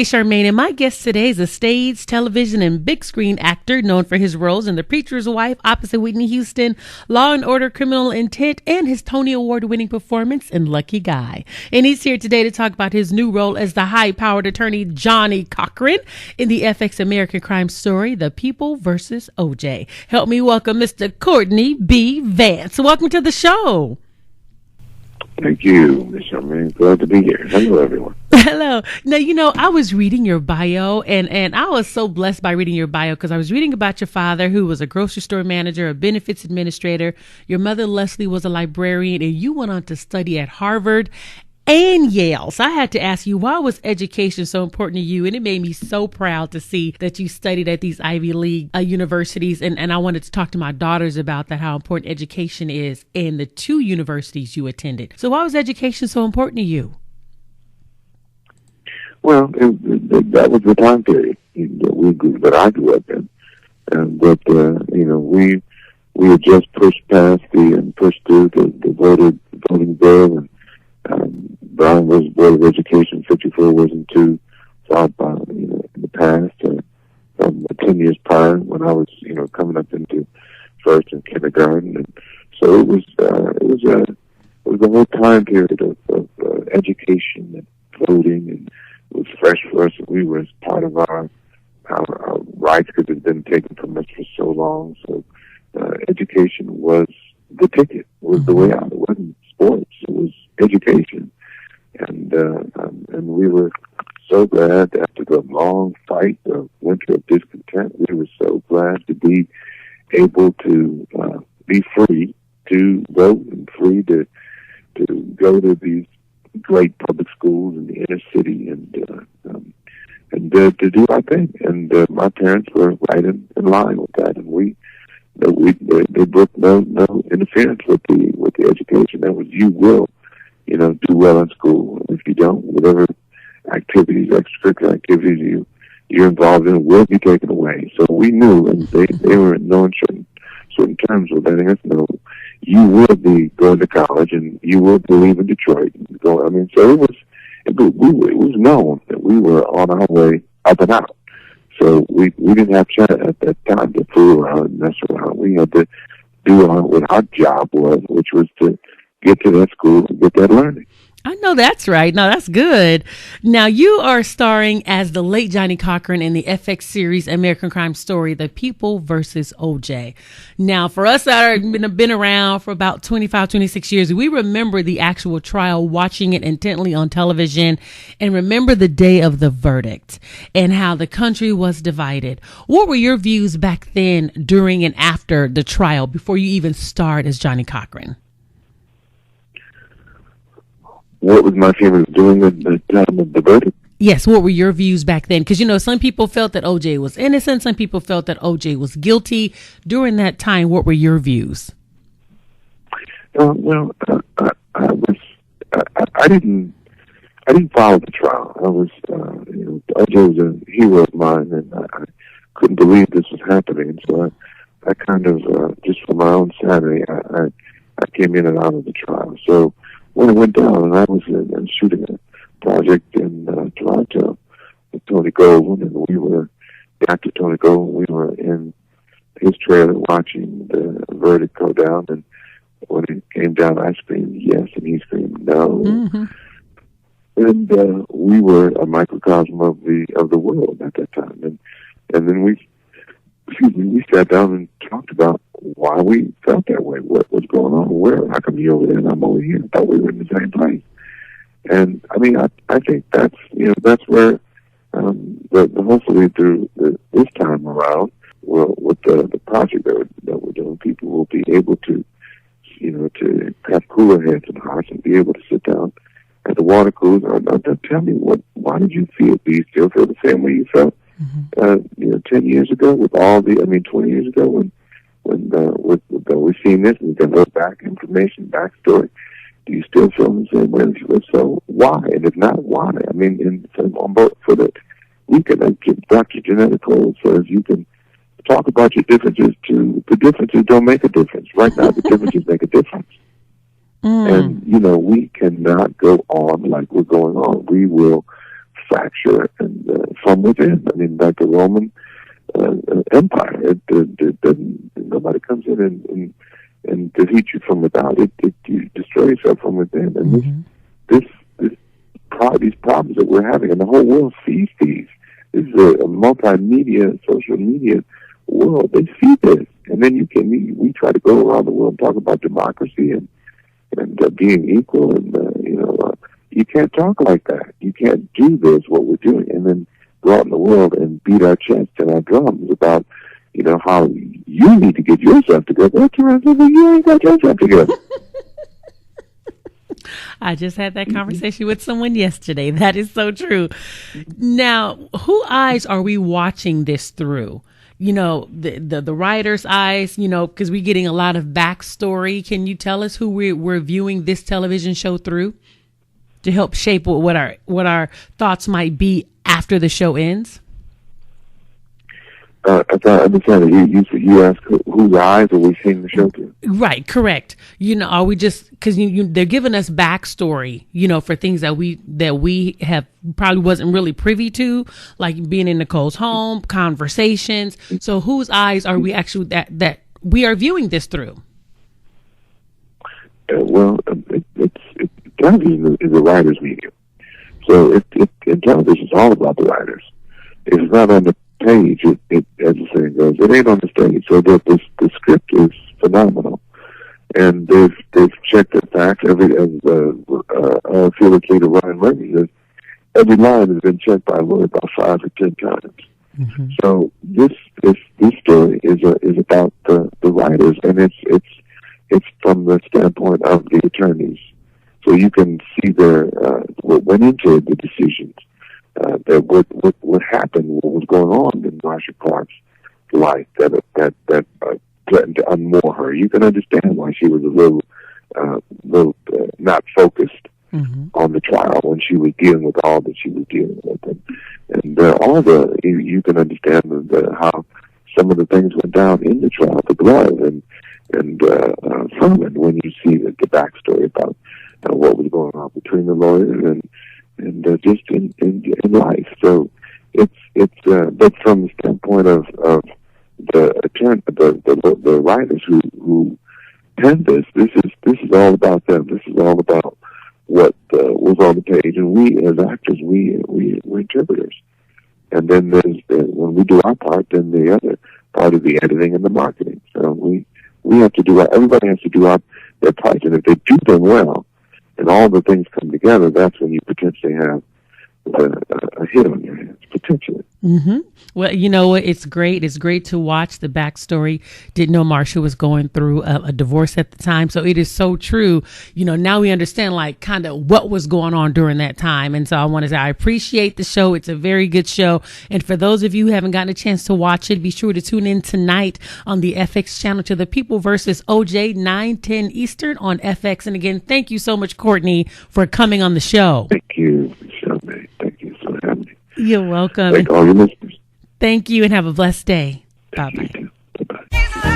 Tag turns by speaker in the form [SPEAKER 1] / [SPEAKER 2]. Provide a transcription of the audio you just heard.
[SPEAKER 1] Charmaine, and my guest today is a stage, television, and big screen actor known for his roles in The Preacher's Wife opposite Whitney Houston, Law and Order: Criminal Intent, and his Tony Award-winning performance in Lucky Guy. And he's here today to talk about his new role as the high-powered attorney Johnny Cochran in the FX American crime story, The People vs. OJ. Help me welcome Mr. Courtney B. Vance. Welcome to the show.
[SPEAKER 2] Thank you, Ms. Charmaine. Glad to be here. Hello, everyone.
[SPEAKER 1] Hello. Now, I was reading your bio, and I was so blessed by reading your bio because I was reading about your father, who was a grocery store manager, a benefits administrator. Your mother, Leslie, was a librarian, and you went on to study at Harvard and Yale. So I had to ask you, why was education so important to you? And it made me so proud to see that you studied at these Ivy League universities. And I wanted to talk to my daughters about that, how important education is in the two universities you attended. So why was education so important to you?
[SPEAKER 2] Well, that was the time period that I grew up in. And that, we had just pushed past and pushed through the voting bill, and Brown was Board of Education 54 wasn't too far by, in the past, from 10 years prior when I was, coming up into first and kindergarten. And so it was the whole time period of education and voting, and it was fresh for us. We were part of our rights because it had been taken from us for so long. So education was the ticket, was the way out. It wasn't sports, it was education. And we were so glad after the long fight, the winter of discontent, we were so glad to be able to be free to vote and free to go to these great public schools in the inner city and to do our thing. And my parents were right in line with that, and they broke no interference with the education. That was, you will do well in school. If you don't, whatever activities, extracurricular activities you're involved in will be taken away. So we knew, and they were in no certain terms of letting us know, you will be going to college and you will be leaving Detroit. So it was known that we were on our way up and out. So we didn't have at that time to fool around and mess around. We had to do what our job was, which was to get to that school and get that learning.
[SPEAKER 1] I know that's right. No, that's good. Now, you are starring as the late Johnny Cochran in the FX series American Crime Story, The People vs. OJ. Now, for us that have been around for about 25, 26 years, we remember the actual trial, watching it intently on television, and remember the day of the verdict and how the country was divided. What were your views back then, during and after the trial, before you even starred as Johnny Cochran?
[SPEAKER 2] What was my feelings doing at the time of the verdict?
[SPEAKER 1] Yes, what were your views back then? Because, some people felt that OJ was innocent. Some people felt that OJ was guilty. During that time, what were your views?
[SPEAKER 2] I didn't follow the trial. OJ was a hero of mine, and I couldn't believe this was happening. And so I kind of, just for my own sanity, I came in and out of the trial. So when it went down, and I was shooting a project in Toronto with Tony Goldwyn, and we were, after Tony Goldwyn, we were in his trailer watching the verdict go down, and when it came down, I screamed yes, and he screamed no. Mm-hmm. And we were a microcosm of the world at that time, and then we sat down and talked about why we felt that way, what was going on, how come you're over there and I'm over here? I thought we were in the same place. And I think that's where hopefully through this time around, with the project that we're doing, people will be able to to have cooler heads and hearts and be able to sit down at the water cooler. Tell me, why did you feel? Do you still feel the same way you felt 10 years ago 20 years ago when we've seen this and we can look back, information, backstory? Do you still feel the same way? If so, why? And if not, why? On both for that, we can, Dr. Genetic Code says you can talk about your differences to the differences don't make a difference. Right now, the differences make a difference. And, we cannot go on like we're going on. We will fracture and from within. I mean, like the Roman Empire. It doesn't. Nobody comes in and defeats you from without. You destroy yourself from within. And these problems that we're having, and the whole world sees these. This is a multimedia, social media world. They see this, and then we try to go around the world and talk about democracy and being equal, and you can't talk like that. You can't do this, what we're doing, and then go out in the world and beat our chests and our drums about, how you need to get yourself together. That's right, you ain't got yourself together.
[SPEAKER 1] I just had that conversation with someone yesterday. That is so true. Now, whose eyes are we watching this through? The writer's eyes, because we're getting a lot of backstory. Can you tell us who we're viewing this television show through to help shape what our thoughts might be after the show ends?
[SPEAKER 2] If I understand it, you ask whose eyes are we seeing the show through?
[SPEAKER 1] Right, correct. Are we just, because they're giving us backstory, for things that we have probably wasn't really privy to, like being in Nicole's home, conversations. So whose eyes are we actually that we are viewing this through?
[SPEAKER 2] Television is a writer's medium. So in television, it's all about the writers. It's not on the page, as the saying goes. It ain't on the stage. So the script is phenomenal, and they've checked the facts. Our field leader Ryan Murphy says every line has been checked by a lawyer about 5 or 10 times. Mm-hmm. So this story is about the writers, and it's from the standpoint of the attorneys. So you can see what went into the decisions. That what happened, what was going on in Marsha Clark's life that threatened to unmoor her. You can understand why she was a little not focused on the trial when she was dealing with all that she was dealing with, and you can understand how some of the things went down in the trial, the blood and Furman, when you see the backstory about what was going on between the lawyers and just in life. So it's but from the standpoint of the writers who penned this is all about them. This is all about what was on the page, and we as actors we're interpreters. And then when we do our part, then the other part of the editing and the marketing. So we have to do everybody has to do their part, and if they do them well, and all the things come together, that's when you potentially have a hit on your hands, potentially.
[SPEAKER 1] Mm-hmm. Well, it's great. It's great to watch the backstory. Didn't know Marsha was going through a divorce at the time. So it is so true. Now we understand kind of what was going on during that time. And so I want to say I appreciate the show. It's a very good show. And for those of you who haven't gotten a chance to watch it, be sure to tune in tonight on the FX channel to The People vs. OJ, 9/10 Eastern on FX. And again, thank you so much, Courtney, for coming on the show.
[SPEAKER 2] Thank you, Michelle. Thank you for having me.
[SPEAKER 1] You're welcome.
[SPEAKER 2] Thank all your listeners.
[SPEAKER 1] Thank you, and have a blessed day. Bye-bye.
[SPEAKER 2] Bye-bye.